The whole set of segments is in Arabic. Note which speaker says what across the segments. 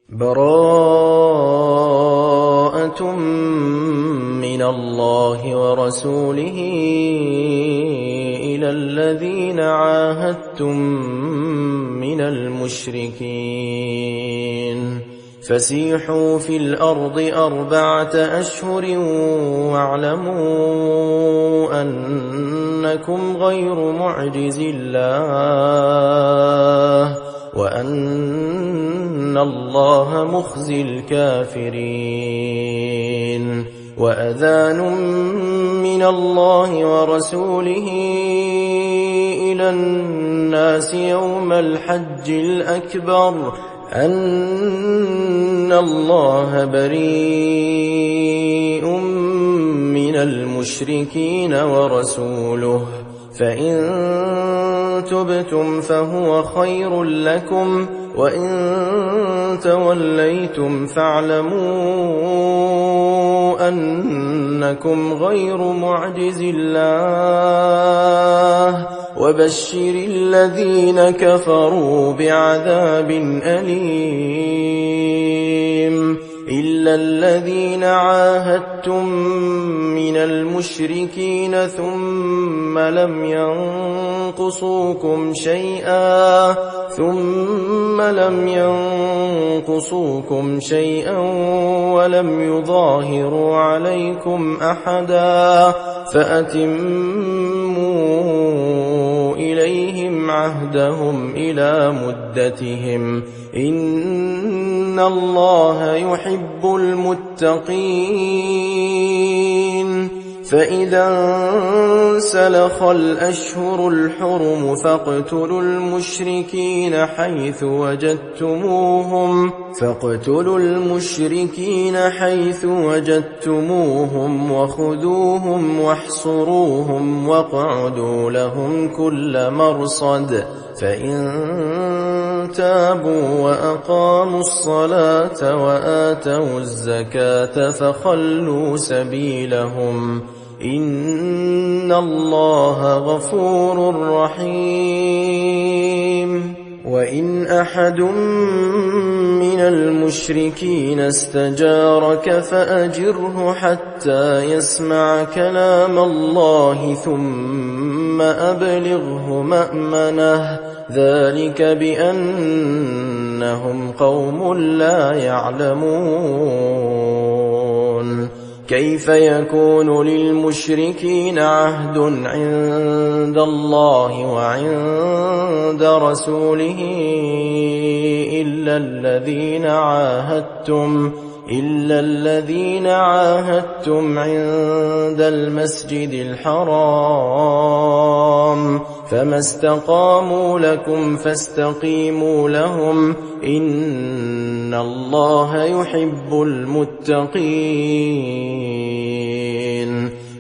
Speaker 1: براءة من الله ورسوله إلى الذين عاهدتم من المشركين فسيحوا في الأرض 4 أشهر واعلموا أنكم غير معجز الله وأن الله مخزي الكافرين وأذان من الله ورسوله إلى الناس يوم الحج الأكبر أن الله بريء من المشركين ورسوله فإن تبتم فهو خير لكم وإن توليتم فاعلموا أنكم غير معجز الله وبشر الذين كفروا بعذاب أليم إلا الذين عاهدتم من المشركين ثم لم ينقصوكم شيئا ولم يظاهروا عليكم أحدا فأتموا إليهم عهدهم إلى مدتهم إن الله يحب المتقين فإذا انسلخ الأشهر الحرم فاقتلوا المشركين حيث وجدتموهم وخذوهم واحصروهم واقعدوا لهم كل مرصد فإن تابوا وأقاموا الصلاة وآتوا الزكاة فخلوا سبيلهم إن الله غفور رحيم وإن أحد من المشركين استجارك فأجره حتى يسمع كلام الله ثم أبلغه مأمنه ذلك بأنهم قوم لا يعلمون كيف يكون للمشركين عهد عند الله وعند رسوله إلا الذين عاهدتم عند المسجد الحرام فما استقاموا لكم فاستقيموا لهم إن الله يحب المتقين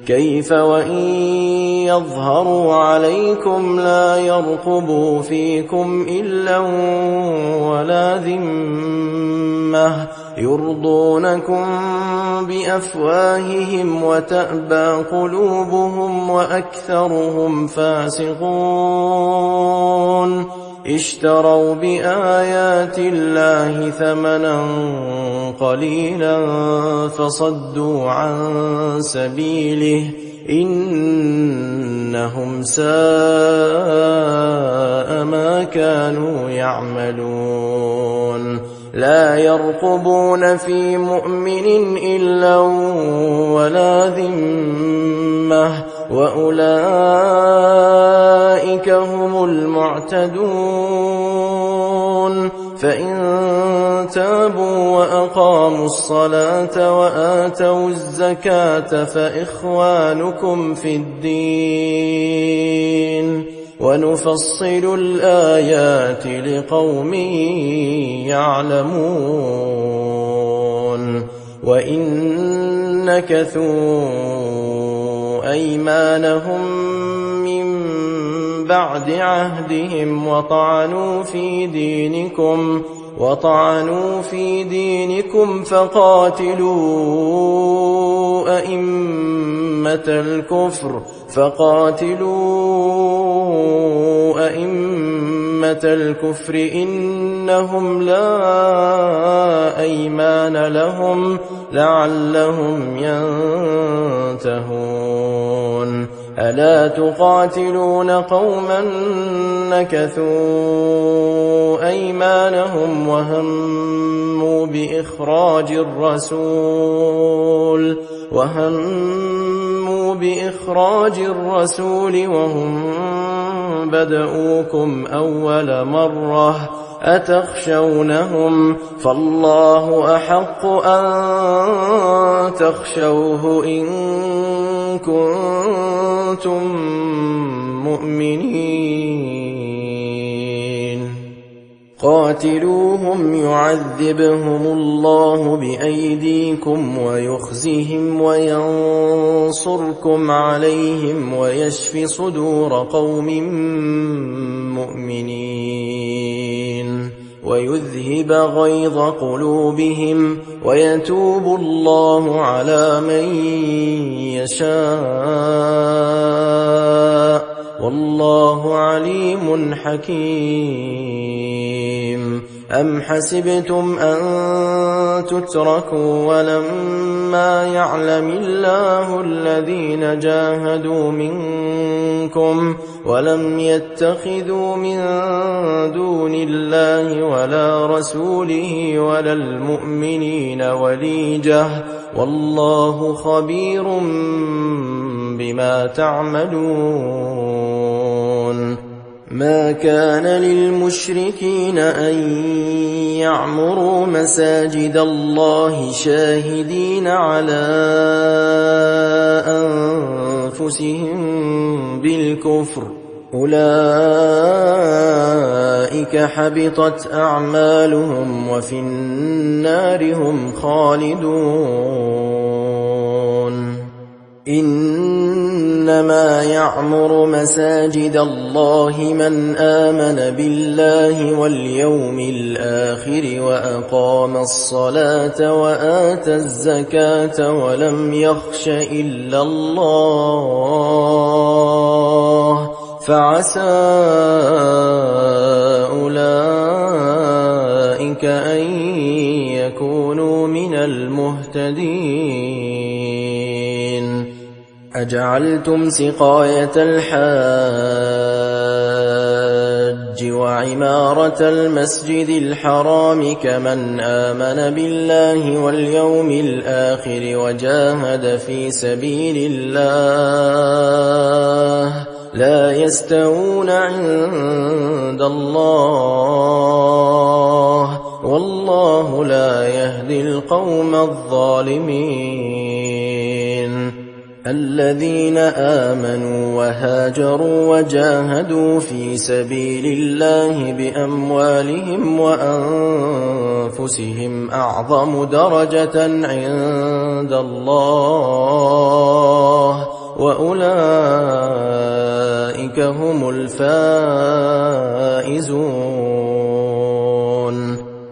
Speaker 1: كيف وإن يظهروا عليكم لا يرقبوا فيكم إلا ولا ذمة يرضونكم بأفواههم وتأبى قلوبهم وأكثرهم فاسقون اشتروا بآيات الله ثمنا قليلا فصدوا عن سبيله إنهم ساء ما كانوا يعملون لا يرقبون في مؤمن إلا ولا ذمة وأولئك هم المعتدون فإن تابوا وأقاموا الصلاة وآتوا الزكاة فإخوانكم في الدين ونفصل الآيات لقوم يعلمون وإن نكثوا أيمانهم من بعد عهدهم وطعنوا في دينكم فقاتلوا أئمة الكفر إنهم لا وأيمان لهم لعلهم ينتهون ألا تقاتلون قوما نكثوا أيمانهم وهموا بإخراج الرسول وهم بدؤوكم أول مرة أتخشونهم فالله أحق أن تخشوه إن كنتم مؤمنين قاتلوهم يعذبهم الله بأيديكم ويخزهم وينصركم عليهم ويشف صدور قوم مؤمنين ويذهب غيظ قلوبهم ويتوب الله على من يشاء والله عليم حكيم أم حسبتم أن تتركوا ولما يعلم الله الذين جاهدوا منكم ولم يتخذوا من دون الله ولا رسوله ولا المؤمنين وليجة والله خبير بما تعملون ما كان للمشركين أن يعمروا مساجد الله شاهدين على أنفسهم بالكفر أولئك حبطت أعمالهم وفي النار هم خالدون إنما يعمر مساجد الله من آمن بالله واليوم الآخر وأقام الصلاة وآتى الزكاة ولم يخش إلا الله فعسى أولئك أن يكونوا من المهتدين أجعلتم سقاية الحاج وعمارة المسجد الحرام كمن آمن بالله واليوم الآخر وجاهد في سبيل الله لا يستوون عند الله والله لا يهدي القوم الظالمين الذين آمنوا وهاجروا وجاهدوا في سبيل الله بأموالهم وأنفسهم أعظم درجة عند الله وأولئك هم الفائزون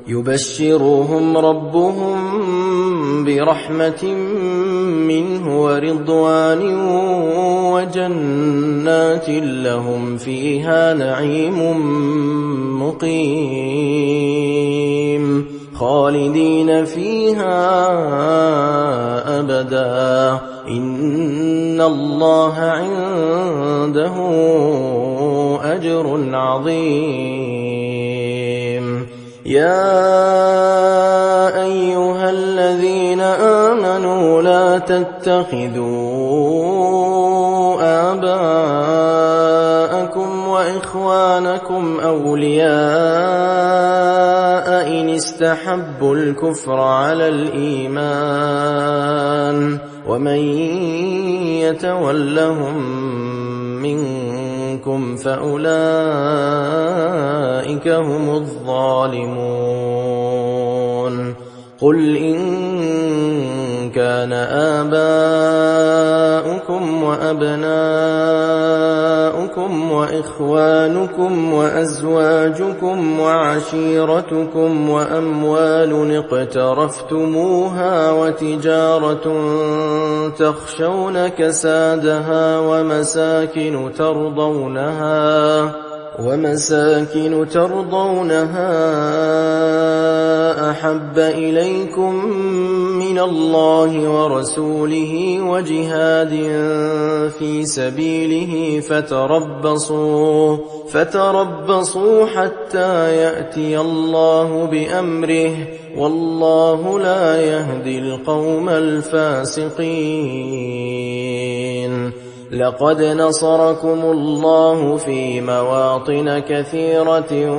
Speaker 1: يبشرهم ربهم برحمة منه ورضوان وجنات لهم فيها نعيم مقيم خالدين فيها أبدا إن الله عنده أجر عظيم يا أيها الذين آمنوا لا تتخذوا آباءكم وإخوانكم أولياء إن استحبوا الكفر على الإيمان ومن يتولهم منكم فأولئك هم الظالمون قل إن كان آباؤكم وأبناؤكم وإخوانكم وأزواجكم وعشيرتكم وأموال اقترفتموها وتجارة تخشون كسادها ومساكن ومساكن ترضونها أحب إليكم من الله ورسوله وجهاد في سبيله فتربصوا حتى يأتي الله بأمره والله لا يهدي القوم الفاسقين. لقد نصركم الله في مواطن كثيرة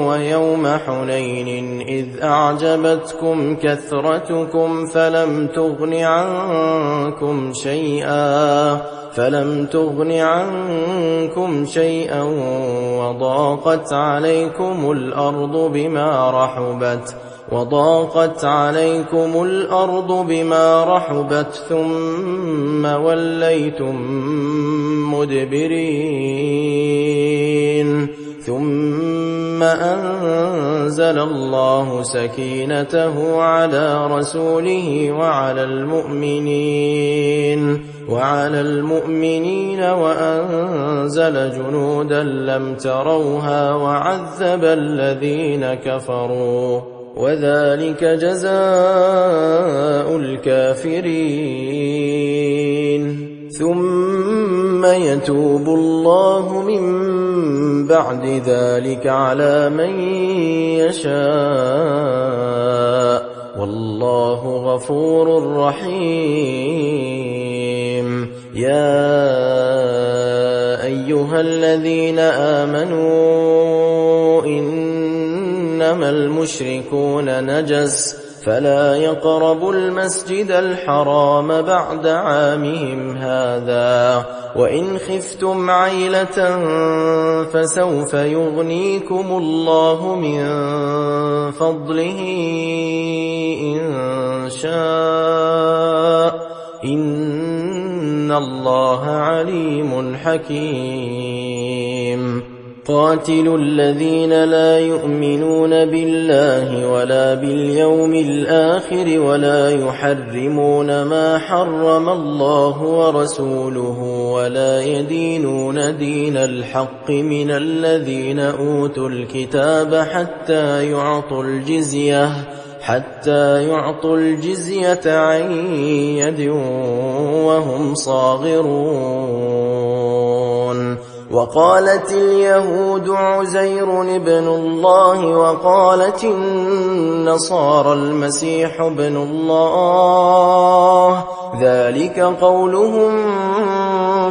Speaker 1: ويوم حنين إذ أعجبتكم كثرتكم فلم تغن عنكم شيئا وضاقت عليكم الأرض بما رحبت ثم وليتم مدبرين. ثم أنزل الله سكينته على رسوله وعلى المؤمنين وأنزل جنودا لم تروها وعذب الذين كفروا وذلك جزاء الكافرين. ثم يتوب الله من بعد ذلك على من يشاء والله غفور رحيم. يا أيها الذين آمنوا إنما المشركون نجس فلا يقربوا المسجد الحرام بعد عامهم هذا وإن خفتم عيلة فسوف يغنيكم الله من فضله إن شاء إن الله عليم حكيم. قاتلوا الذين لا يؤمنون بالله ولا باليوم الآخر ولا يحرمون ما حرم الله ورسوله ولا يدينون دين الحق من الذين أوتوا الكتاب حتى يعطوا الجزية عن يد وهم صاغرون. وقالت اليهود عزير ابن الله وقالت النصارى المسيح ابن الله ذلك قولهم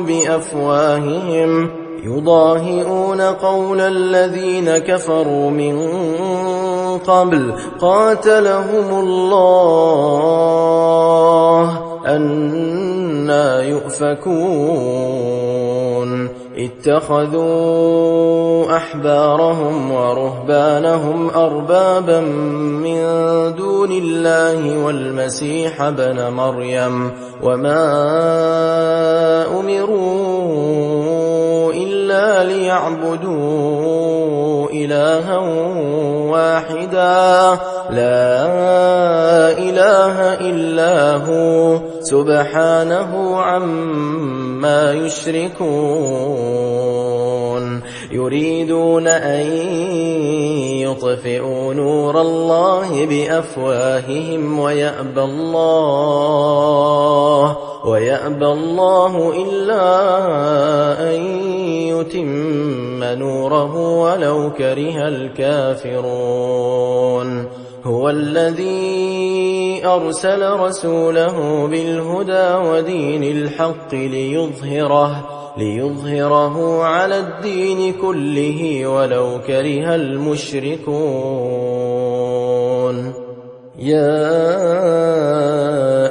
Speaker 1: بأفواههم يضاهئون قول الذين كفروا من قبل قاتلهم الله أنى يؤفكون. اتخذوا أحبارهم ورهبانهم أربابا من دون الله والمسيح ابن مريم وما أمروا إلا ليعبدوا إلها واحدا لا إله إلا هو سبحانه عما يشركون. يريدون أن يطفئوا نور الله بأفواههم ويأبى الله إلا أن يتم نوره ولو كره الكافرون. هو الذي أرسل رسوله بالهدى ودين الحق ليظهره على الدين كله ولو كره المشركون. يا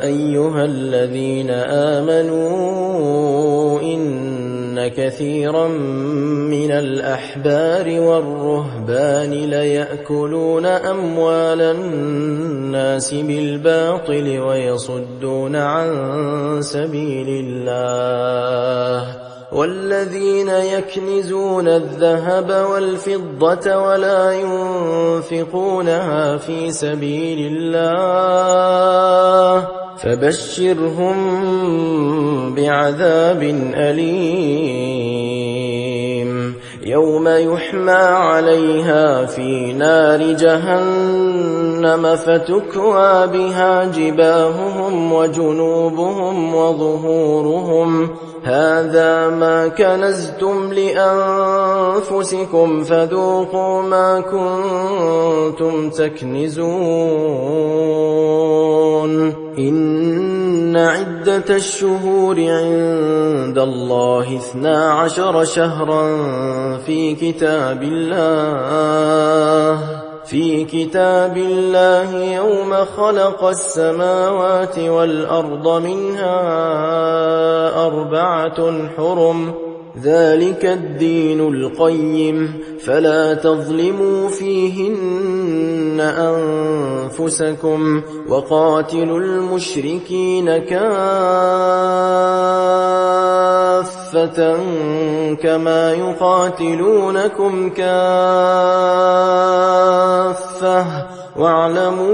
Speaker 1: أيها الذين آمنوا إن كثيرا من الأحبار والرهبان ليأكلون أموال الناس بالباطل ويصدون عن سبيل الله والذين يكنزون الذهب والفضة ولا ينفقونها في سبيل الله فبشرهم بعذاب أليم. يوم يحمى عليها في نار جهنم فتكوى بها جباههم وجنوبهم وظهورهم هذا ما كنزتم لأنفسكم فذوقوا ما كنتم تكنزون إن عدة الشهور عند الله 12 شهرا في كتاب الله يوم خلق السماوات والأرض منها 4 حرم ذلك الدين القيم فلا تظلموا فيهن أنفسكم وقاتلوا المشركين كافة كما يقاتلونكم كافة واعلموا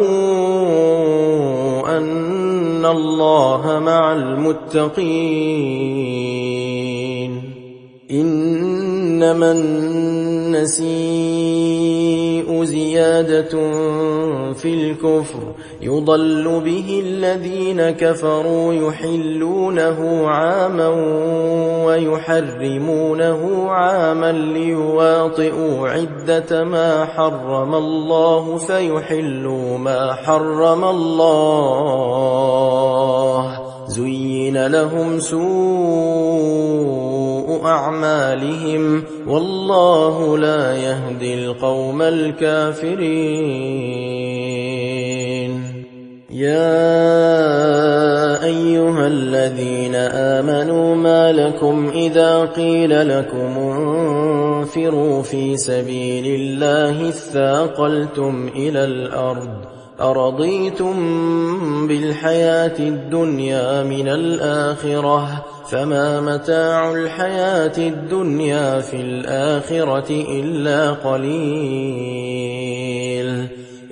Speaker 1: أن الله مع المتقين إنما النسيء زيادة في الكفر يضل به الذين كفروا يحلونه عاما ويحرمونه عاما ليواطئوا عدة ما حرم الله فيحلوا ما حرم الله زين لهم سوء أعمالهم والله لا يهدي القوم الكافرين يا أيها الذين آمنوا ما لكم إذا قيل لكم انفروا في سبيل الله اثاقلتم إلى الأرض أرضيتم بالحياة الدنيا من الآخرة فما متاع الحياة الدنيا في الآخرة إلا قليل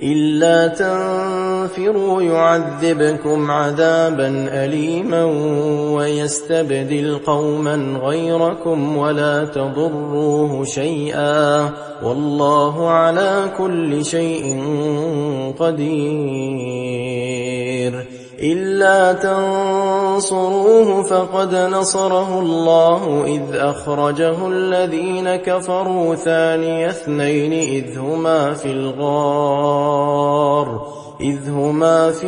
Speaker 1: إلا تنفروا يعذبكم عذابا أليما ويستبدل قوما غيركم ولا تضروه شيئا والله على كل شيء قدير إلا تنصروه فقد نصره الله إذ أخرجه الذين كفروا ثاني اثنين إذ هما في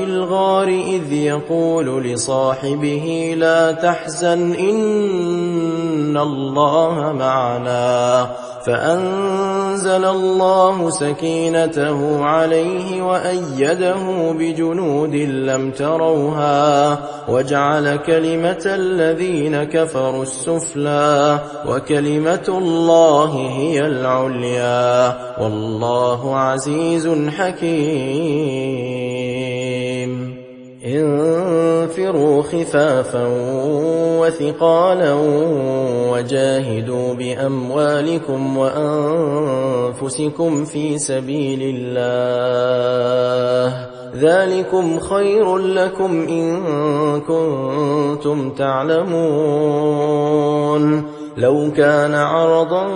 Speaker 1: الغار إذ يقول لصاحبه لا تحزن إن الله معنا فأنزل الله سكينته عليه وأيده بجنود لم تروها وجعل كلمة الذين كفروا السفلى وكلمة الله هي العليا والله عزيز حكيم انفروا خفافا وثقالا وجاهدوا بأموالكم وأنفسكم في سبيل الله ذلكم خير لكم إن كنتم تعلمون لو كان عرضا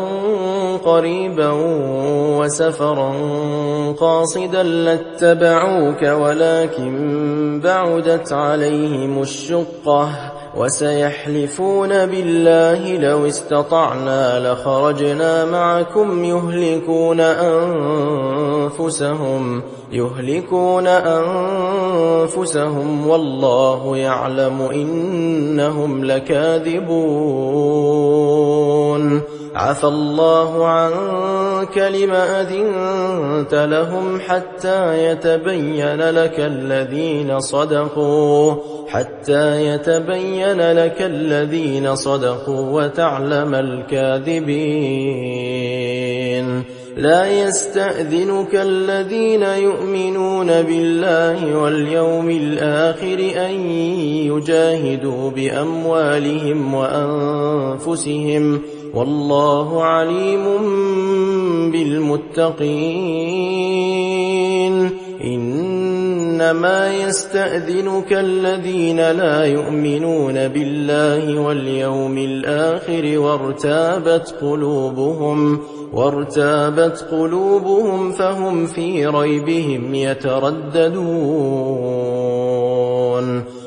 Speaker 1: قريبا وسفرا قاصدا لاتبعوك ولكن بعدت عليهم الشقة وسيحلفون بالله لو استطعنا لخرجنا معكم يهلكون أنفسهم والله يعلم إنهم لكاذبون عفى الله عنك لم أذنت لهم حتى يتبين لك الذين صدقوا وتعلم الكاذبين لا يستأذنك الذين يؤمنون بالله واليوم الآخر أن يجاهدوا بأموالهم وأنفسهم والله عليم بالمتقين إن إنما يستأذنك الذين لا يؤمنون بالله واليوم الآخر وارتابت قلوبهم فهم في ريبهم يترددون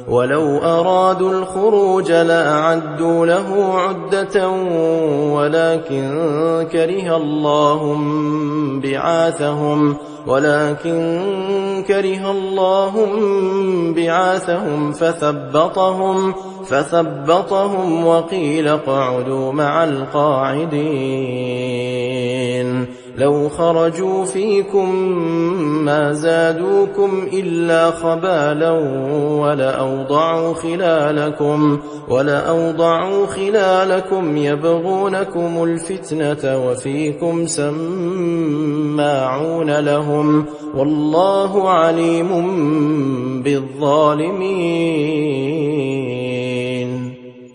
Speaker 1: ولو أرادوا الخروج لأعدوا له عدة ولكن كره الله بعاثهم فثبطهم وقيل اقعدوا مع القاعدين لو خرجوا فيكم ما زادوكم إلا خبالا ولأوضعوا خلالكم يبغونكم الفتنة وفيكم سماعون لهم والله عليم بالظالمين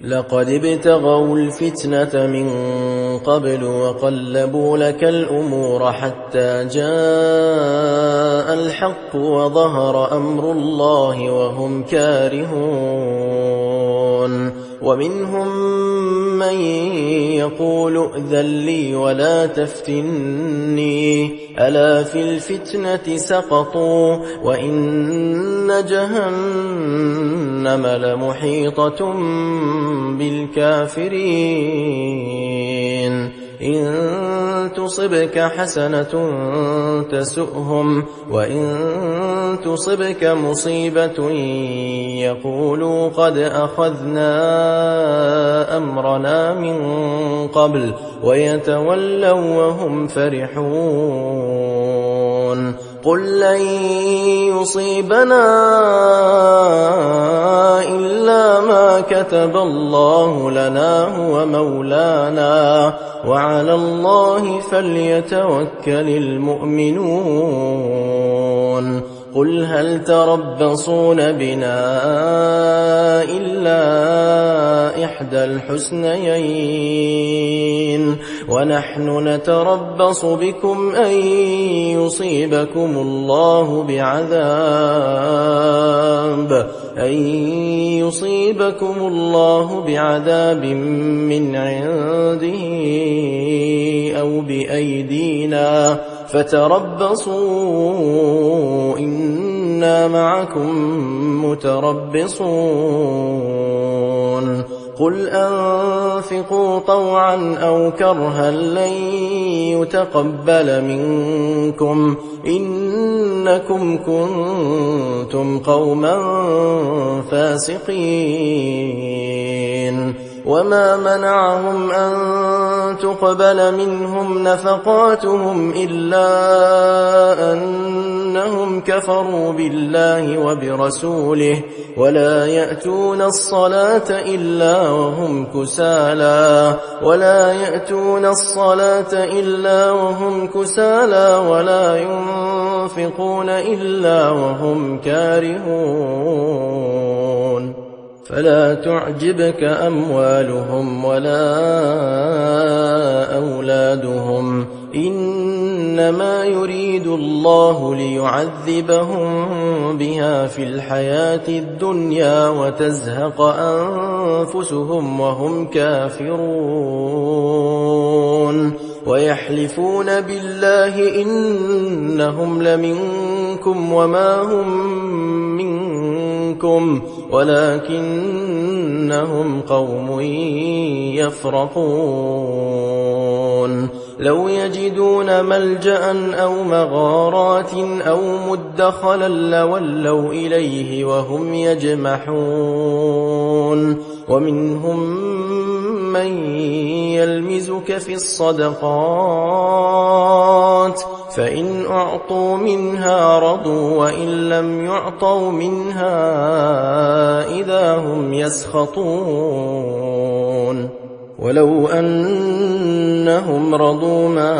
Speaker 1: لقد ابتغوا الفتنة من قبل وقلبوا لك الأمور حتى جاء الحق وظهر أمر الله وهم كارهون ومنهم من يقول ائذن لي ولا تفتني ألا في الفتنة سقطوا وإن جهنم لمحيطة بالكافرين إن تصبك حسنة تسؤهم وإن تصبك مصيبة يقولوا قد أخذنا أمرنا من قبل ويتولوا وهم فرحون قل لن يصيبنا إلا ما كتب الله لنا هو مولانا وعلى الله فليتوكل المؤمنون قل هل تربصون بنا إلا إحدى الحسنيين ونحن نتربص بكم أن يصيبكم الله بعذاب من عنده أو بأيدينا فتربصوا إنا معكم متربصون قل أنفقوا طوعا أو كرها لن يتقبل منكم إنكم كنتم قوما فاسقين وما منعهم أن تقبل منهم نفقاتهم إلا أنهم كفروا بالله وبرسوله ولا يأتون الصلاة إلا وهم كسالى ولا ينفقون إلا وهم كارهون فلا تعجبك أموالهم ولا أولادهم إنما يريد الله ليعذبهم بها في الحياة الدنيا وتزهق أنفسهم وهم كافرون ويحلفون بالله إنهم لمنكم وما هم منكم ولكنهم قوم يفرقون لو يجدون ملجأ أو مغارات أو مدخلا لولوا إليه وهم يجمحون ومنهم من يلمزك في الصدقات فإن أعطوا منها رضوا وإن لم يعطوا منها إذا هم يسخطون ولو أنهم رضوا ما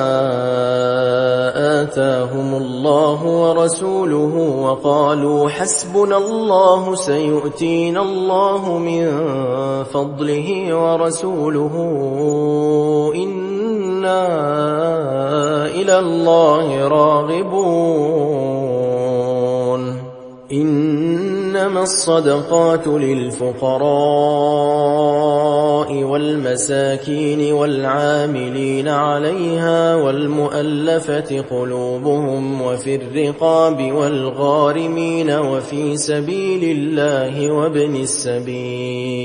Speaker 1: آتاهم الله ورسوله وقالوا حسبنا الله سيؤتينا الله من فضله ورسوله إنا إلى الله راغبون إنما الصدقات للفقراء والمساكين والعاملين عليها والمؤلفة قلوبهم وفي الرقاب والغارمين وفي سبيل الله وابن السبيل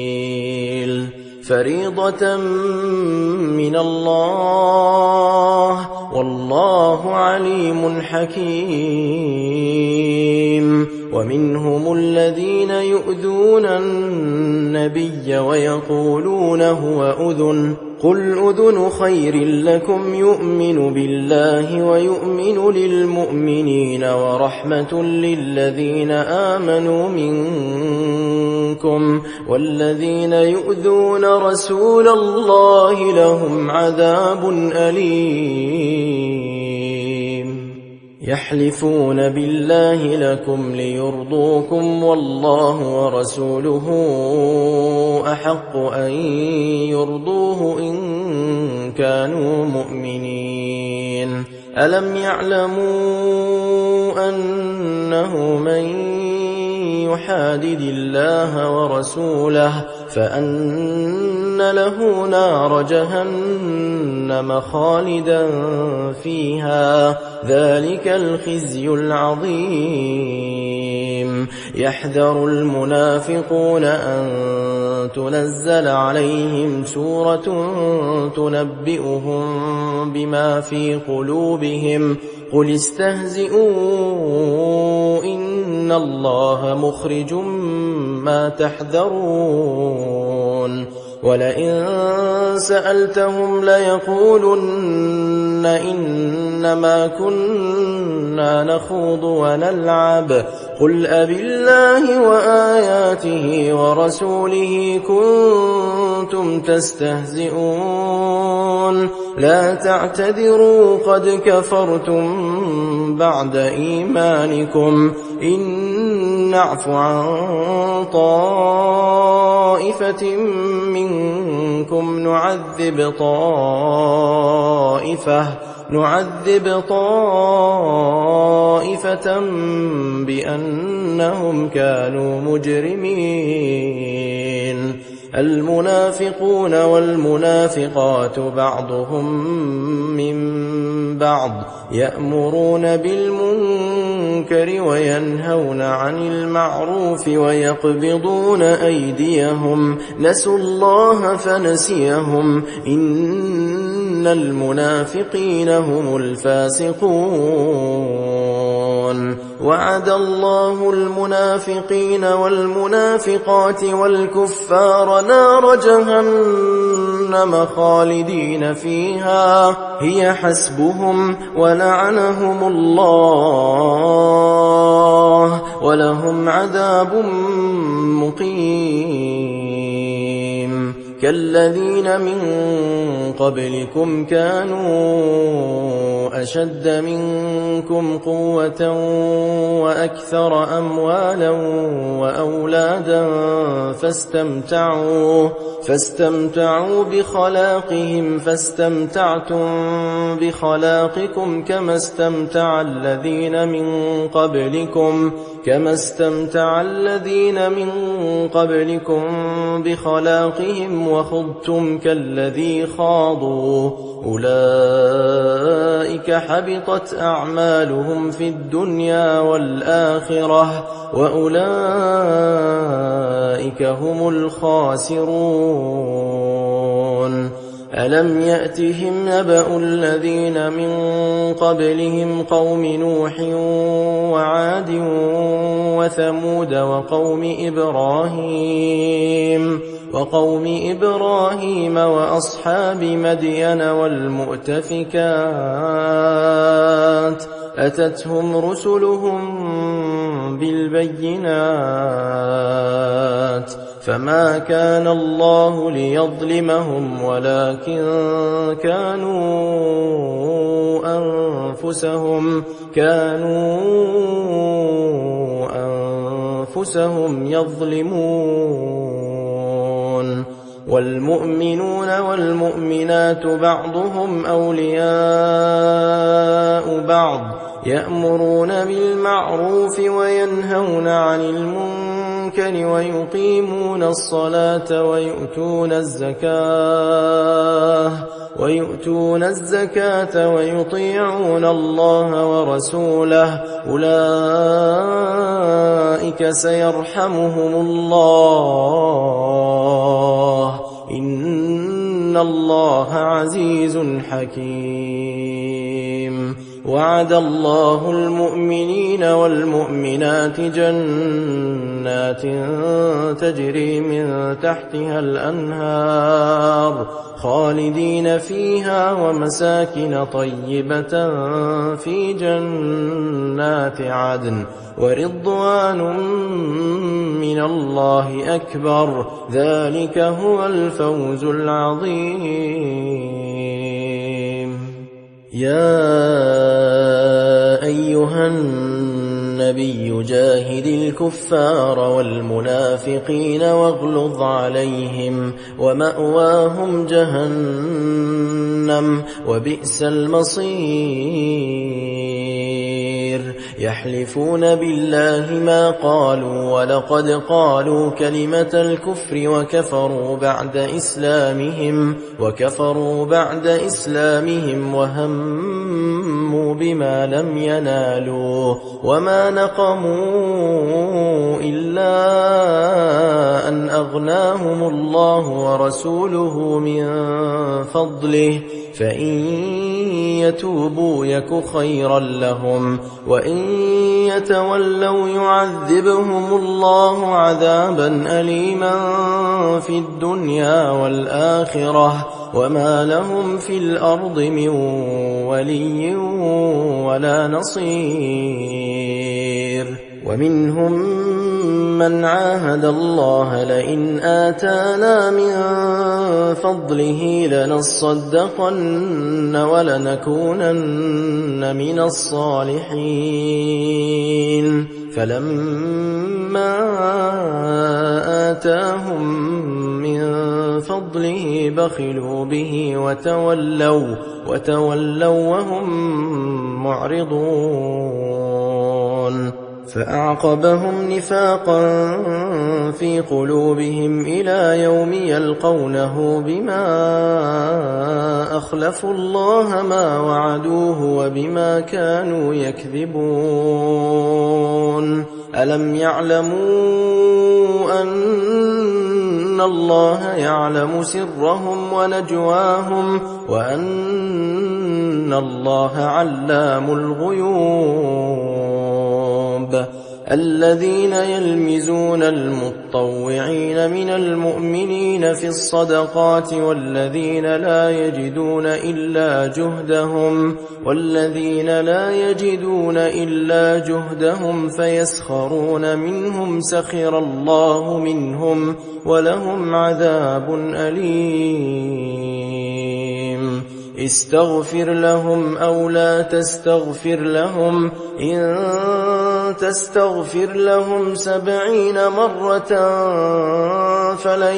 Speaker 1: فريضة من الله والله عليم حكيم. ومنهم الذين يؤذون النبي ويقولون هو أذن قل أذن خير لكم يؤمن بالله ويؤمن للمؤمنين ورحمة للذين آمنوا منكم والذين يؤذون رسول الله لهم عذاب أليم. يحلفون بالله لكم ليرضوكم والله ورسوله أحق أن يرضوه إن كانوا مؤمنين. ألم يعلموا أنه من يحادد الله ورسوله فأن له نار جهنم خالدا فيها ذلك الخزي العظيم. يحذر المنافقون أن تنزل عليهم سورة تنبئهم بما في قلوبهم قل استهزئوا إن الله مخرج ما تحذرون. ولئن سألتهم ليقولن إنما كنا نخوض ونلعب قل أبالله وآياته ورسوله كنتم تستهزئون لا تعتذروا قد كفرتم بعد إيمانكم إن نعف عن طائفة منكم نعذب طائفة بأنهم كانوا مجرمين. المنافقون والمنافقات بعضهم من بعض يأمرون بالمنكر وينهون عن المعروف ويقبضون أيديهم نسوا الله فنسيهم إن المنافقين هم الفاسقون. وعد الله المنافقين والمنافقات والكفار نار جهنم خالدين فيها هي حسبهم ولعنهم الله ولهم عذاب مقيم. كالذين من قبلكم كانوا أشد منكم قوة وأكثر أموالا وأولادا فاستمتعوا بخلاقهم فاستمتعتم بخلاقكم كما استمتع الذين من قبلكم بخلاقهم وخضتم كالذي خاضوا أولئك حبطت أعمالهم في الدنيا والآخرة وأولئك هم الخاسرون. ألم يأتهم نبأ الذين من قبلهم قوم نوح وعاد وثمود وقوم إبراهيم وأصحاب مدين والمؤتفكات أتتهم رسلهم بالبينات فما كان الله ليظلمهم ولكن كانوا أنفسهم يظلمون. والمؤمنون والمؤمنات بعضهم أولياء بعض يأمرون بالمعروف وينهون عن المنكر ويقيمون الصلاة ويؤتون الزكاة ويطيعون الله ورسوله أولئك سيرحمهم الله إن الله عزيز حكيم. وعد الله المؤمنين والمؤمنات جنات تجري من تحتها الأنهار خالدين فيها ومساكن طيبة في جنات عدن ورضوان من الله أكبر ذلك هو الفوز العظيم. يا أيها النبي جاهد الكفار والمنافقين واغلظ عليهم ومأواهم جهنم وبئس المصير. يحلفون بالله ما قالوا ولقد قالوا كلمة الكفر وكفروا بعد إسلامهم وهموا بما لم ينالوا وما نقموا إلا أن أغناهم الله ورسوله من فضله فإن يتوبوا يك خيرا لهم وإن يتولوا يعذبهم الله عذابا أليما في الدنيا والآخرة وما لهم في الأرض من ولي ولا نصير. ومنهم من عاهد الله لئن آتانا من فضله لنصدقن ولنكونن من الصالحين فلما آتاهم من فضله بخلوا به وتولوا وهم معرضون فأعقبهم نفاقا في قلوبهم إلى يوم يلقونه بما أخلفوا الله ما وعدوه وبما كانوا يكذبون. ألم يعلموا أن الله يعلم سرهم ونجواهم وأن الله علام الغيوب. الذين يلمزون المطوعين من المؤمنين في الصدقات والذين لا يجدون إلا جهدهم فيسخرون منهم سخر الله منهم ولهم عذاب أليم. استغفر لهم أو لا تستغفر لهم إن تستغفر لهم 70 مرة فلن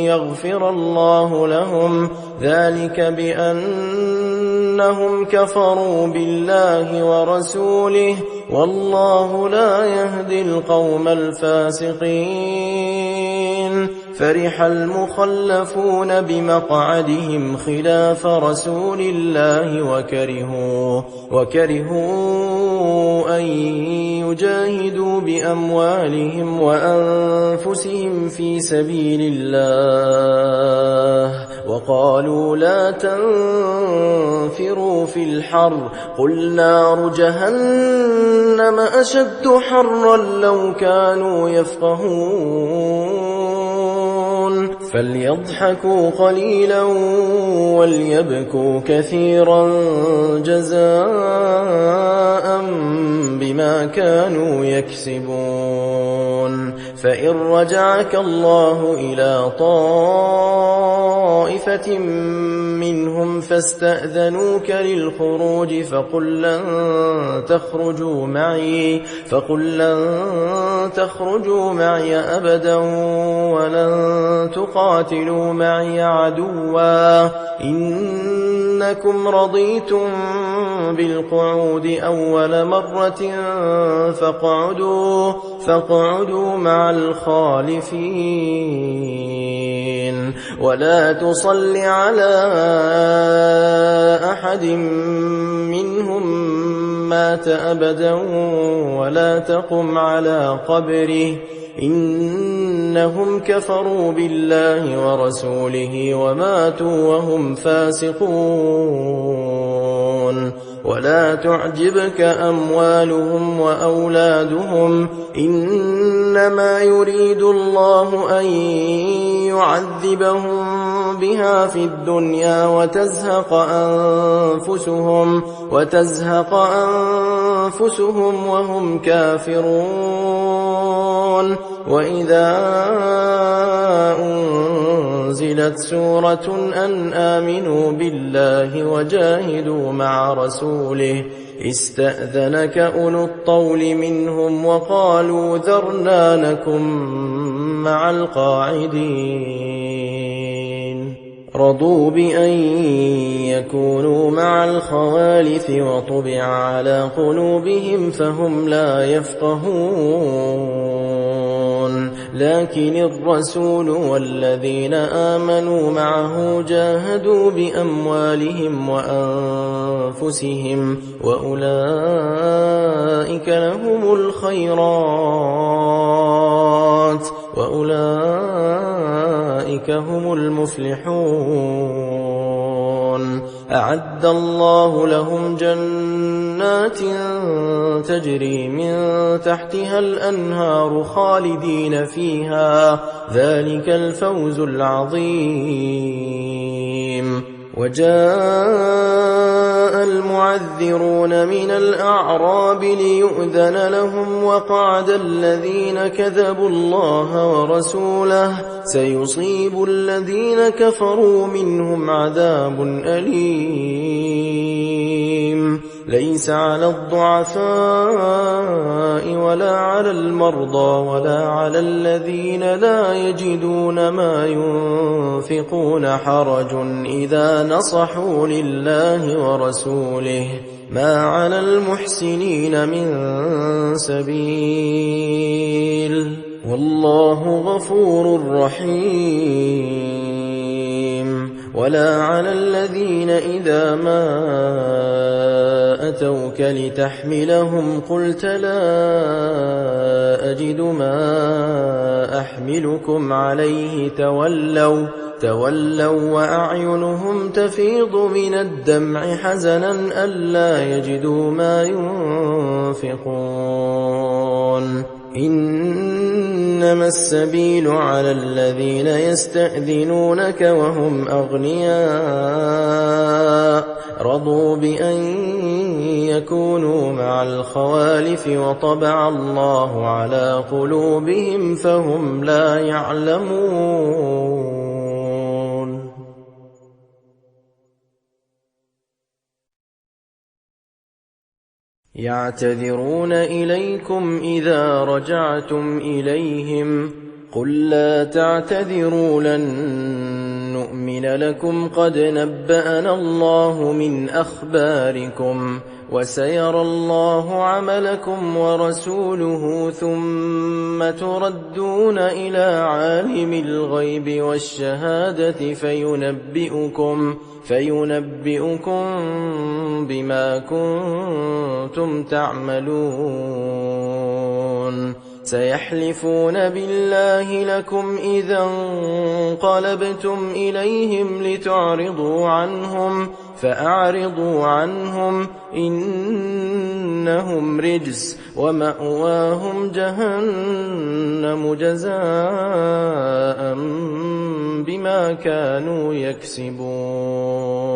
Speaker 1: يغفر الله لهم ذلك بأنهم كفروا بالله ورسوله والله لا يهدي القوم الفاسقين. فرح المخلفون بمقعدهم خلاف رسول الله وكرهوا أن يجاهدوا بأموالهم وأنفسهم في سبيل الله وقالوا لا تنفروا في الحر قل نار جهنم أشد حرا لو كانوا يفقهون. فليضحكوا قليلا وليبكوا كثيرا جزاء بما كانوا يكسبون. فإن رجعك الله إلى طائفة منهم فاستأذنوك للخروج فقل لن تخرجوا معي أبدا ولن تقاتلوا معي عدوا إنكم رضيتم بالقعود أول مرة فاقعدوا مع الخالفين ولا تصل على أحد منهم مات أبدا ولا تقم على قبره إنهم كفروا بالله ورسوله وماتوا وهم فاسقون ولا تعجبك أموالهم وأولادهم إنما يريد الله أن يعذبهم بها في الدنيا وتزهق أنفسهم وهم كافرون وإذا أنزلت سورة أن آمنوا بالله وجاهدوا مع رسوله استأذنك أولو الطول منهم وقالوا ذرنا نكن مع القاعدين رضوا بأن يكونوا مع الخوالف وطبع على قلوبهم فهم لا يفقهون لكن الرسول والذين آمنوا معه جاهدوا بأموالهم وأنفسهم وأولئك لهم الخيرات وأولئك هم المفلحون أعد الله لهم جنات تجري من تحتها الأنهار خالدين فيها ذلك الفوز العظيم وجاء المعذرون من الأعراب ليؤذن لهم وقعد الذين كذبوا الله ورسوله سيصيب الذين كفروا منهم عذاب أليم ليس على الضعفاء ولا على المرضى ولا على الذين لا يجدون ما ينفقون حرج إذا نصحوا لله ورسوله ما على المحسنين من سبيل والله غفور رحيم ولا على الذين إذا ما أتوك لتحملهم قلت لا أجد ما أحملكم عليه تولوا وأعينهم تفيض من الدمع حزنا ألا يجدوا ما ينفقون إنما السبيل على الذين يستأذنونك وهم أغنياء رضوا بأن يكونوا مع الخوالف وطبع الله على قلوبهم فهم لا يعلمون يعتذرون إليكم إذا رجعتم إليهم قل لا تعتذروا لن نؤمن لكم قد نبأنا الله من أخباركم وسيرى الله عملكم ورسوله ثم تردون إلى عالم الغيب والشهادة فينبئكم بما كنتم تعملون سيحلفون بالله لكم إذا انقلبتم إليهم لتعرضوا عنهم فأعرضوا عنهم إنهم رجس ومأواهم جهنم جزاء بما كانوا يكسبون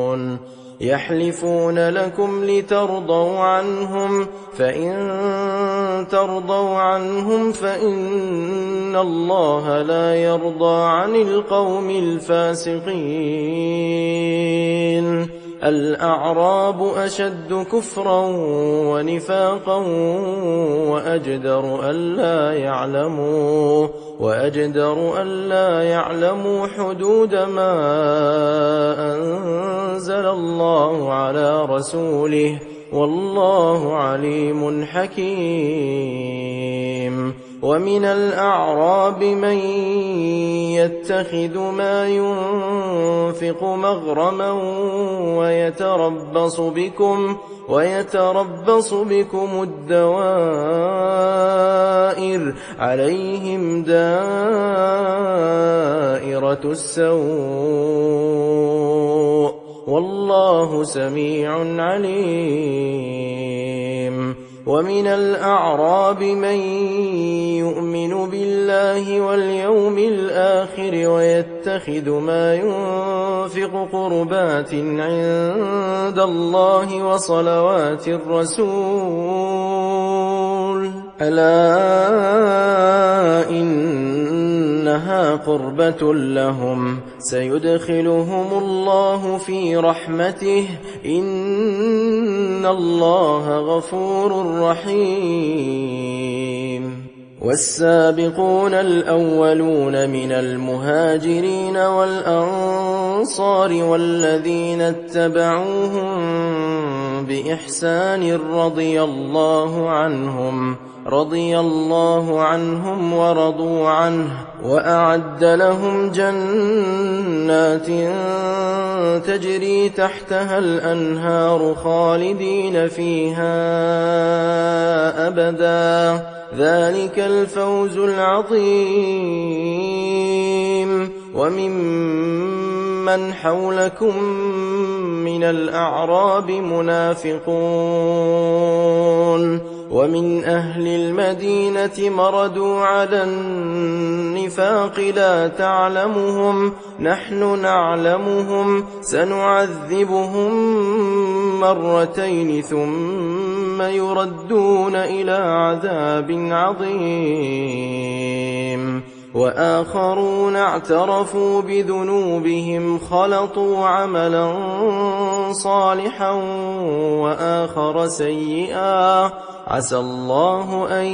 Speaker 1: يحلفون لكم لترضوا عنهم فإن ترضوا عنهم فإن الله لا يرضى عن القوم الفاسقين الأعراب أشد كفرا ونفاقا وأجدر ألا يعلموا حدود ما أنزل الله على رسوله والله عليم حكيم. ومن الأعراب من يتخذ ما ينفق مغرما ويتربص بكم الدوائر عليهم دائرة السوء والله سميع عليم. ومن الأعراب من يؤمن بالله واليوم الآخر ويتخذ ما ينفق قربات عند الله وصلوات الرسول ألا إنها قربة لهم سيدخلهم الله في رحمته إن الله غفور رحيم. والسابقون الأولون من المهاجرين والأنصار والذين اتبعوهم بإحسان رضي الله عنهم ورضوا عنه وأعد لهم جنات تجري تحتها الأنهار خالدين فيها أبدا ذلك الفوز العظيم. وممن حولكم من الأعراب منافقون ومن أهل المدينة مردوا على النفاق لا تعلمهم نحن نعلمهم سنعذبهم مرتين ثم يردون إلى عذاب عظيم. وآخرون اعترفوا بذنوبهم خلطوا عملا صالحا وآخر سيئا عسى الله أن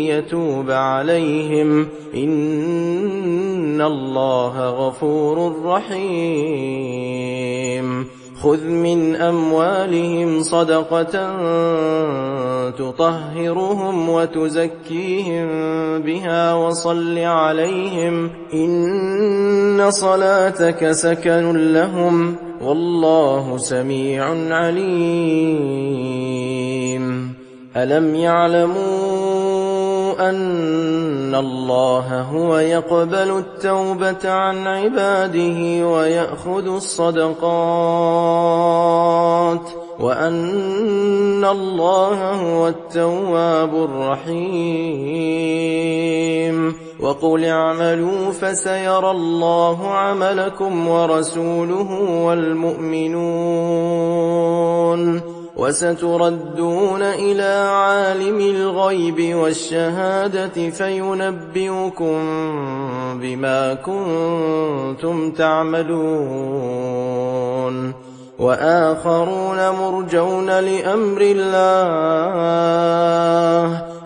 Speaker 1: يتوب عليهم إن الله غفور رحيم. خذ من أموالهم صدقة تطهرهم وتزكيهم بها وصل عليهم إن صلاتك سكن لهم والله سميع عليم. ألم يعلموا أن الله هو يقبل التوبة عن عباده ويأخذ الصدقات وأن الله هو التواب الرحيم. وقل اعملوا فسيرى الله عملكم ورسوله والمؤمنون وستردون إلى عالم الغيب والشهادة فينبئكم بما كنتم تعملون. وآخرون مرجون لأمر الله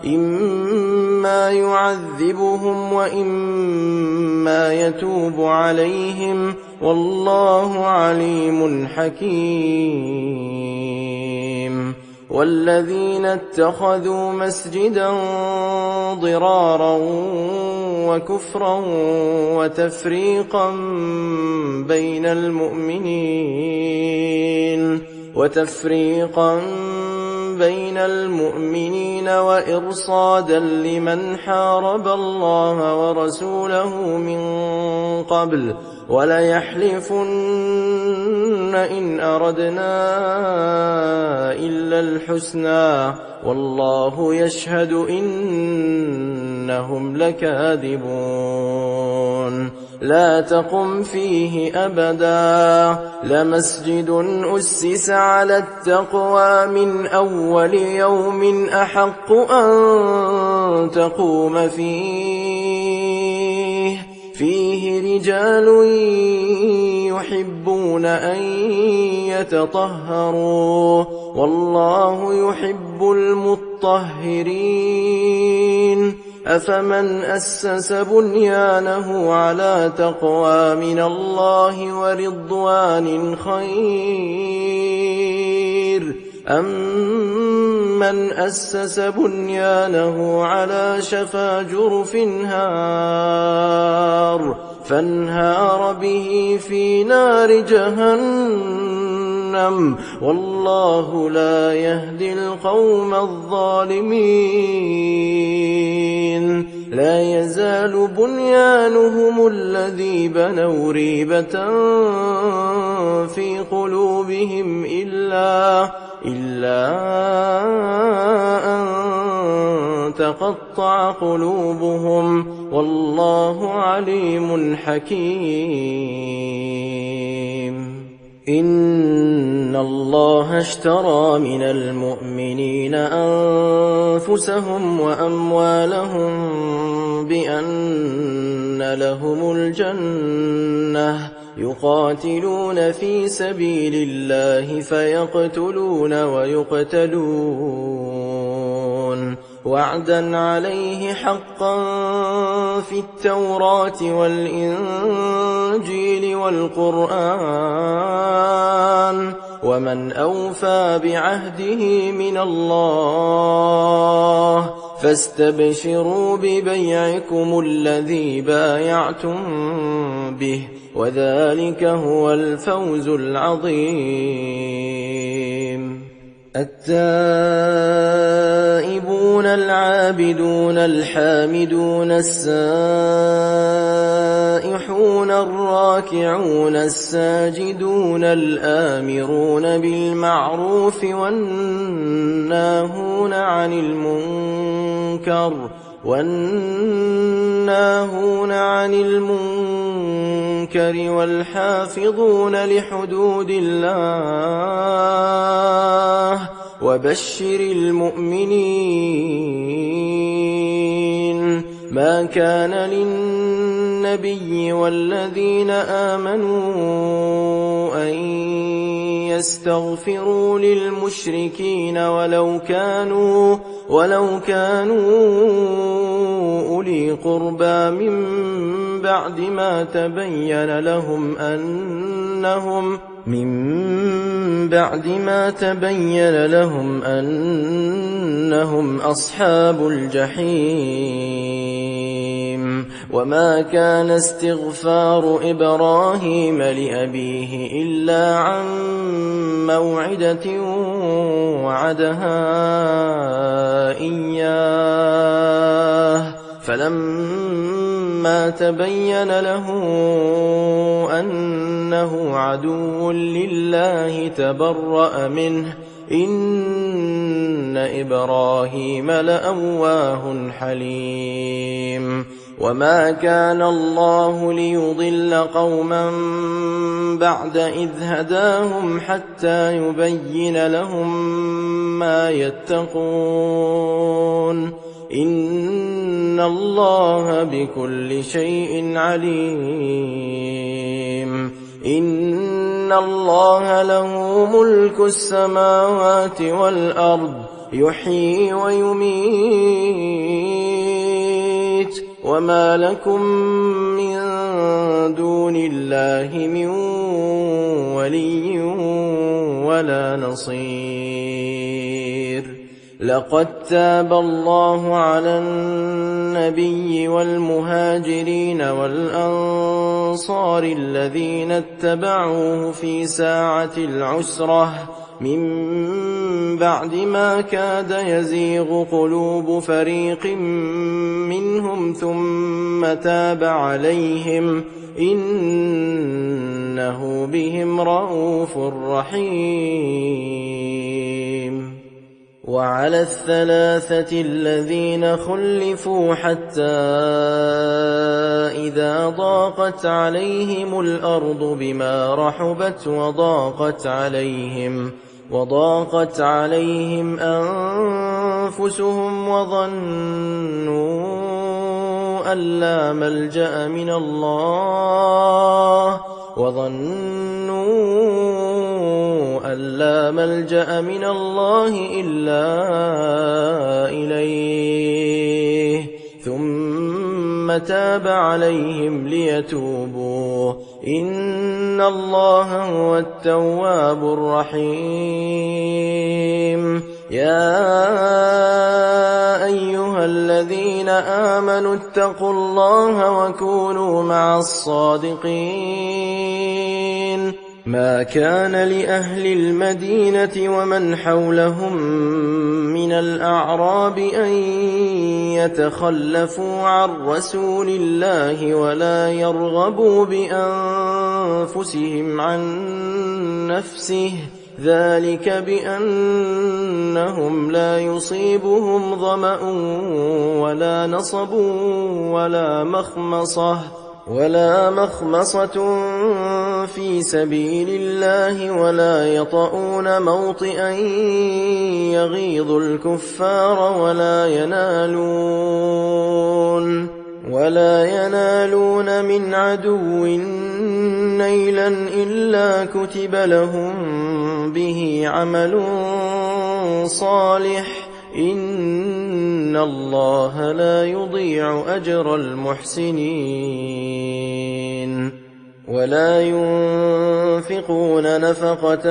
Speaker 1: إما يعذبهم وإما يتوب عليهم والله عليم حكيم. والذين اتخذوا مسجدا ضرارا وكفرا وتفريقا بين المؤمنين وإرصادا لمن حارب الله ورسوله من قبل وليحلفن إن أردنا إلا الحسنى والله يشهد إنهم لكاذبون. لا تقم فيه أبدا لمسجد أسس على التقوى من أول يوم أحق أن تقوم فيه رجال يحبون أن يتطهروا والله يحب المطهرين. أفمن أسس بنيانه على تقوى من الله ورضوان خير أَمَّنْ أَسَّسَ بُنْيَانَهُ عَلَى شَفَا جُرُفٍ هَارٍ فَانْهَارَ بِهِ فِي نَارِ جَهَنَّمَ وَاللَّهُ لَا يَهْدِي الْقَوْمَ الظَّالِمِينَ لا يزال بنيانهم الذي بنوا ريبة في قلوبهم إلا أن تقطع قلوبهم والله عليم حكيم إن الله اشترى من المؤمنين أنفسهم وأموالهم بأن لهم الجنة يقاتلون في سبيل الله فيقتلون ويقتلون وعدا عليه حقا في التوراة والإنجيل والقرآن ومن أوفى بعهده من الله فاستبشروا ببيعكم الذي بايعتم به وذلك هو الفوز العظيم التائبون العابدون الحامدون السائحون الراكعون الساجدون الآمرون بالمعروف والناهون عن المنكر والحافظون لحدود الله وبشر المؤمنين ما كان للنبي والذين آمنوا أن يستغفروا للمشركين ولو كانوا أولي قربى من بعد ما تبين لهم أنهم أصحاب الجحيم وما كان استغفار إبراهيم لأبيه إلا عن موعدة وعدها إياه فلما تبين له أنه عدو لله تبرأ منه إن إبراهيم لأواه حليم وما كان الله ليضل قوما بعد إذ هداهم حتى يبين لهم ما يتقون إن الله بكل شيء عليم إن الله له ملك السماوات والأرض يحيي ويميت وما لكم من دون الله من ولي ولا نصير لقد تاب الله على النبي والمهاجرين والأنصار الذين اتبعوه في ساعة العسرة من بعد ما كاد يزيغ قلوب فريق منهم ثم تاب عليهم إنه بهم رءوف رحيم وعلى الثلاثة الذين خلفوا حتى إذا ضاقت عليهم الأرض بما رحبت وضاقت عليهم أنفسهم وظنوا أن لا ملجأ من الله إلا إليه ثم ثم تاب عليهم ليتوبوا إن الله هو التواب الرحيم يا أيها الذين آمنوا اتقوا الله وكونوا مع الصادقين ما كان لأهل المدينة ومن حولهم من الأعراب أن يتخلفوا عن رسول الله ولا يرغبوا بأنفسهم عن نفسه ذلك بأنهم لا يصيبهم ظمأ ولا نصب ولا مخمصة في سبيل الله ولا يطؤون موطئا يغيظ الكفار ولا ينالون من عدو نيلا إلا كتب لهم به عمل صالح إن الله لا يضيع أجر المحسنين ولا ينفقون نفقة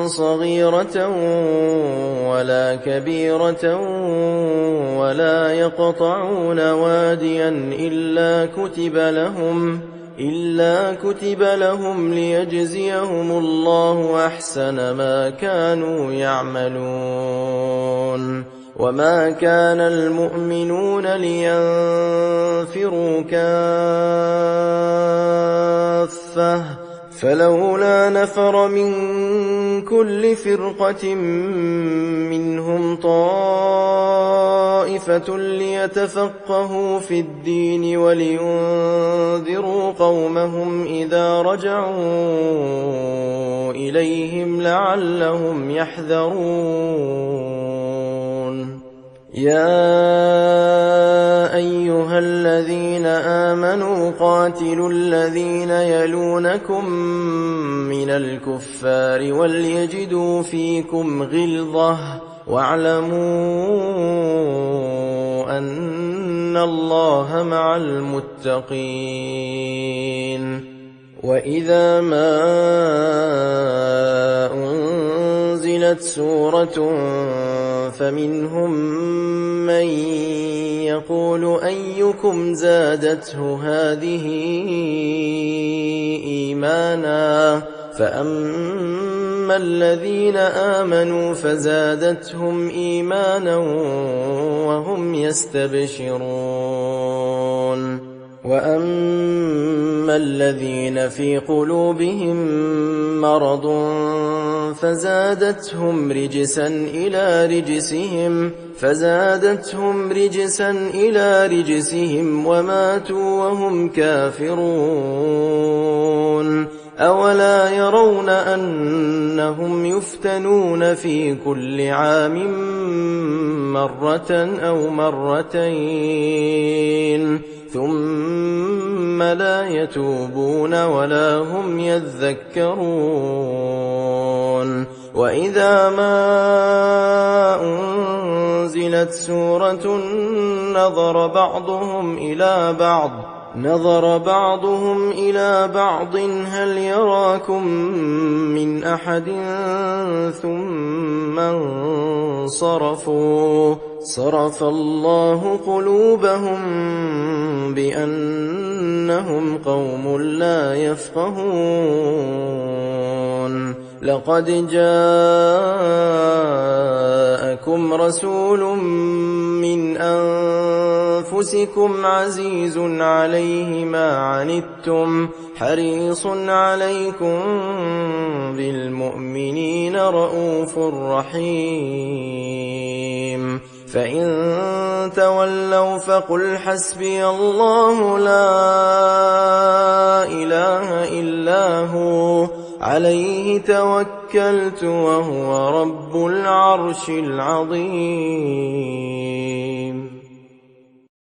Speaker 1: صغيرة ولا كبيرة ولا يقطعون واديا إلا كتب لهم ليجزيهم الله أحسن ما كانوا يعملون وما كان المؤمنون لينفروا كافة فلولا نفر من كل فرقة منهم طائفة ليتفقهوا في الدين ولينذروا قومهم إذا رجعوا إليهم لعلهم يحذرون يا أيها الذين آمنوا قاتلوا الذين يلونكم من الكفار وليجدوا فيكم غلظة واعلموا أن الله مع المتقين وإذا ما أنزلت سورة فمنهم من يقول أيكم زادته هذه إيمانا فأما الذين آمنوا فزادتهم إيمانا وهم يستبشرون وأما الذين في قلوبهم مرض فزادتهم رجسا إلى رجسهم وماتوا وهم كافرون أولا يرون أنهم يفتنون في كل عام مرة أو مرتين ثم لا يتوبون ولا هم يذكرون وإذا ما أنزلت سورة نظر بعضهم إلى بعض هل يراكم من أحد ثم انصرفوا صرف الله قلوبهم بأنهم قوم لا يفقهون لقد جاءكم رسول من أنفسكم عزيز عليه ما عنتم حريص عليكم بالمؤمنين رءوف رحيم فإن تولوا فقل حسبي الله لا إله إلا هو عليه توكلت وهو رب العرش العظيم